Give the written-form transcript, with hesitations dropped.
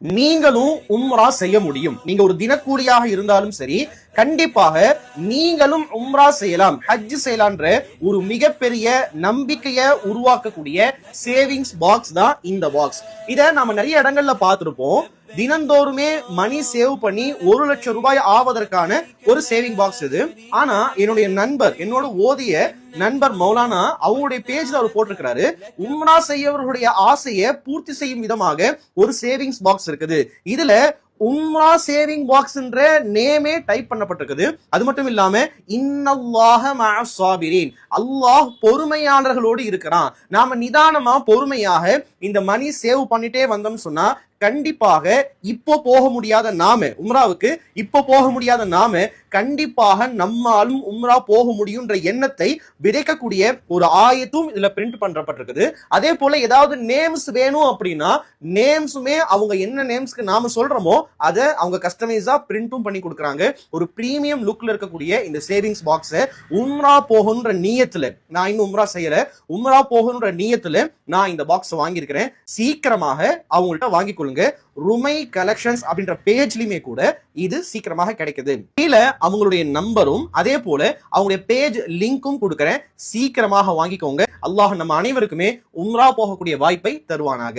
நீங்களும் உம்ரா செய்ய முடியும். நீங்க ஒரு தினக்கூலியாக இருந்தாலும் சரி, கண்டிப்பாக நீங்களும் உம்ரா செய்யலாம், ஹஜ் செய்யலான்ற ஒரு மிகப்பெரிய நம்பிக்கையை உருவாக்கக்கூடிய சேவிங்ஸ் பாக்ஸ் தான் இந்த பாக்ஸ். இத நாம நிறைய இடங்கள்ல பார்த்திருப்போம். தினந்தோறுமே மணி சேவ் பண்ணி 1,00,000 ரூபாய் ஆவதற்கான ஒரு சேவிங் பாக்ஸ் இது. ஆனா என்னுடைய நண்பர், என்னோட ஓதிய நண்பர் மௌலானா, அவங்களுடைய பேஜ்ல அவர் போட்டிருக்கிறாரு, உம்ரா செய்யவர்களுடைய ஆசையை பூர்த்தி செய்யும் விதமாக ஒரு சேவிங்ஸ் பாக்ஸ் இருக்குது. இதுல உம்ரா சேவிங் பாக்ஸ்ன்ற நேமே டைப் பண்ணப்பட்டிருக்குது. அது மட்டும் இல்லாம இன்னல்லாஹ மஅஸ் ஸாபிரீன், அல்லாஹ் பொறுமையாளர்களோடு இருக்கிறான். நாம நிதானமா பொறுமையாக இந்த மணி சேவ் பண்ணிட்டே வந்தோம் சொன்னா கண்டிப்பாக இப்போ போக முடியாத நாம, உம்ராவுக்கு இப்போ போக முடியாத நாம கண்டிப்பாக நம்மாலும் உம்ரா போக முடியும்ன்ற எண்ணத்தை விதைக்கக்கூடிய ஒரு ஆயத்தும் இதுல பிரிண்ட் பண்ணப்பட்டிருக்குது. அதே போல ஏதாவது நேம்ஸ் வேணும் அப்படின்னா நேம்ஸுமே அவங்க என்ன நேம்ஸ்க்கு நாம சொல்றோமோ அதை அவங்க கஸ்டமைஸா பிரிண்டும் பண்ணி கொடுக்குறாங்க. ஒரு பிரீமியம் லுக்ல இருக்கக்கூடிய இந்த சேவிங்ஸ் பாக்ஸை உம்ரா போகணுன்ற நீயத்துல, நான் இன்னும் உம்ரா செய்யல, உம்ரா போகணுன்ற நீயத்துல நான் இந்த பாக்ஸ் வாங்கியிருக்கிறேன். சீக்கிரமாக அவங்கள்ட்ட வாங்கி கொள்ளுங்க. ருமை கலெக்ஷன்ஸ் அப்படின்ற பேஜ்லயுமே கூட இது சீக்கிரமாக கிடைக்குது. கீழே அவங்களுடைய நம்பரும் அதே போல அவங்களுடைய பேஜ் லிங்க்கும் கொடுக்கிறேன். சீக்கிரமாக வாங்கிக்கோங்க. அல்லாஹ் நம்ம அனைவருக்குமே உம்ரா போகக்கூடிய வாய்ப்பை தருவானாக.